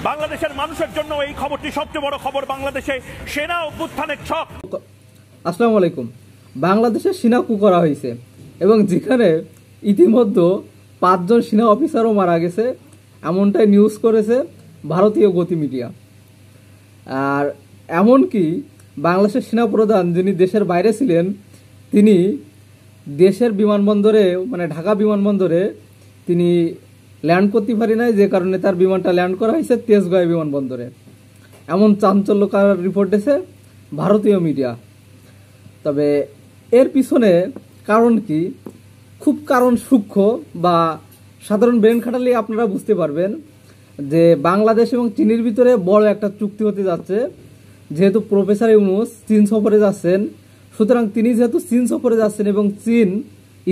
বাংলাদেশের মানুষের জন্য এই খবরটি সবচেয়ে বড় খবর। বাংলাদেশে সেনা অভ্যুত্থানের ছক। আসসালামু আলাইকুম। বাংলাদেশে সেনা কু করা হয়েছে এবং যেখানে ইতিমধ্যে 5 জন সেনা অফিসারও মারা গেছে, এমনটাই নিউজ করেছে ভারতীয় গতি মিডিয়া। আর এমনকি বাংলাদেশের সেনা প্রধান যিনি দেশের বাইরে ছিলেন, তিনি দেশের বিমানবন্দরে মানে ঢাকা বিমানবন্দরে তিনি ল্যান্ড করতে পারি নাই, যে কারণে তার বিমানটা ল্যান্ড করা হয়েছে তেজগাঁও বিমানবন্দরে। এমন চাঞ্চল্যকর রিপোর্ট দিয়েছে ভারতীয় মিডিয়া। তবে এর পিছনে কারণ কি, খুব কারণ সূক্ষ্ম বা সাধারণ ব্রেন খাটালে আপনারা বুঝতে পারবেন যে বাংলাদেশ এবং চীনের ভিতরে বড় একটা চুক্তি হতে যাচ্ছে। যেহেতু প্রফেসর ইউনূস চীন সফরে যাচ্ছেন, সুতরাং তিনি যেহেতু চীন সফরে যাচ্ছেন এবং চীন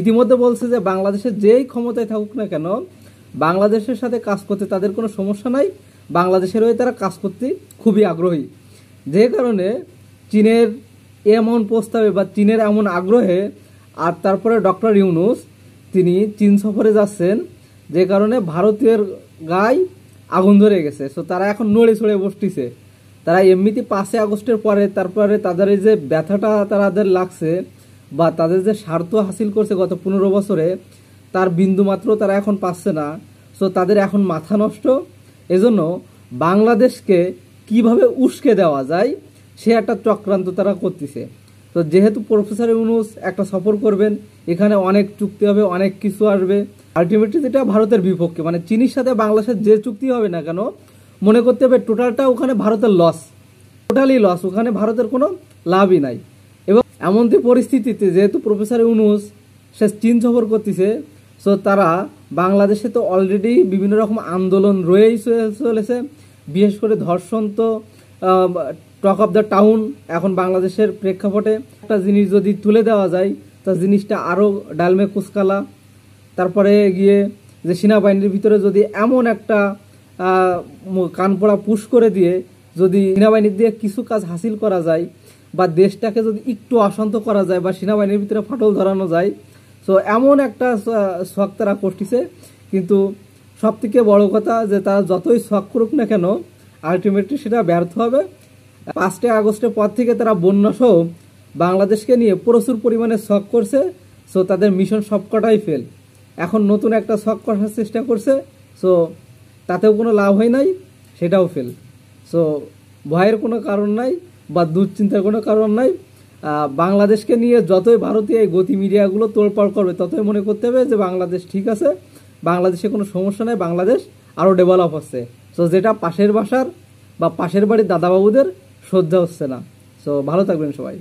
ইতিমধ্যে বলছে যে বাংলাদেশের যেই ক্ষমতায় থাকুক না কেন বাংলাদেশের সাথে কাজ করতে তাদের কোনো সমস্যা নাই, বাংলাদেশের হয়ে তারা কাজ করতে খুবই আগ্রহী। যে কারণে চীনের এমন প্রস্তাবে বা চীনের এমন আগ্রহে আর তারপরে ডক্টর ইউনূস তিনি চীন সফরে যাচ্ছেন, যে কারণে ভারতীয় গায়ে আগুন ধরে গেছে। সো তারা এখন নড়ে চড়ে বসতেছে। তারা এমনিতে 5 আগস্টের পরে তারপরে তাদের এই যে ব্যথাটা তাদের লাগছে বা তাদের যে স্বার্থ হাসিল করছে গত 15 বছরে, তার বিন্দু মাত্র তারা এখন পাচ্ছে না। সো তাদের এখন মাথা নষ্ট। এজন্য বাংলাদেশকে কিভাবে উস্কে দেওয়া যায় সে একটা চক্রান্ত তারা করতেছে। তো যেহেতু প্রফেসর ইউনূস একটা সফর করবেন, এখানে অনেক চুক্তি হবে, অনেক কিছু আসবে। আলটিমেটলি যেটা ভারতের বিপক্ষে, মানে চীনের সাথে বাংলাদেশের যে চুক্তি হবে না কেন মনে করতে হবে টোটালটা ওখানে ভারতের লস, টোটালি লস, ওখানে ভারতের কোনো লাভই নাই। এবং এমনটি পরিস্থিতিতে যেহেতু প্রফেসর ইউনূস সে চীন সফর করতেছে, সো তারা বাংলাদেশে তো অলরেডি বিভিন্ন রকম আন্দোলন রয়েই চলেছে। বিশেষ করে ধর্ষণ তো টক অফ দ্য টাউন এখন বাংলাদেশের প্রেক্ষাপটে। একটা জিনিস যদি তুলে দেওয়া যায় তা জিনিসটা আরও ডালমে কুচকালা। তারপরে গিয়ে যে সেনাবাহিনীর ভিতরে যদি এমন একটা কানপড়া পুশ করে দিয়ে যদি সেনাবাহিনীর দিয়ে কিছু কাজ হাসিল করা যায় বা দেশটাকে যদি একটু অশান্ত করা যায় বা সেনাবাহিনীর ভিতরে ফাটল ধরানো যায়, সো এমন একটা শখ তারা করতেছে। কিন্তু সব থেকে বড় কথা যে তারা যতই শখ করুক না কেন আলটিমেটলি সেটা ব্যর্থ হবে। 5 আগস্টের পর থেকে তারা বন্যাসহ বাংলাদেশকে নিয়ে প্রচুর পরিমাণে শখ করছে। সো তাদের মিশন সবকটাই ফেল। এখন নতুন একটা শখ করার চেষ্টা করছে, সো তাতেও কোনো লাভ হয় নাই, সেটাও ফেল। সো ভয়ের কোনো কারণ নাই বা দুশ্চিন্তার কোনো কারণ নাই। বাংলাদেশকে নিয়ে যতই ভারতীয় এই গতি মিডিয়াগুলো তোলপাড় করবে ততই মনে করতে হবে যে বাংলাদেশ ঠিক আছে, বাংলাদেশে কোনো সমস্যা নেই, বাংলাদেশ আরও ডেভেলপ হচ্ছে। সো যেটা পাশের বাসার বা পাশের বাড়ির দাদাবাবুদের সহ্য হচ্ছে না। সো ভালো থাকবেন সবাই।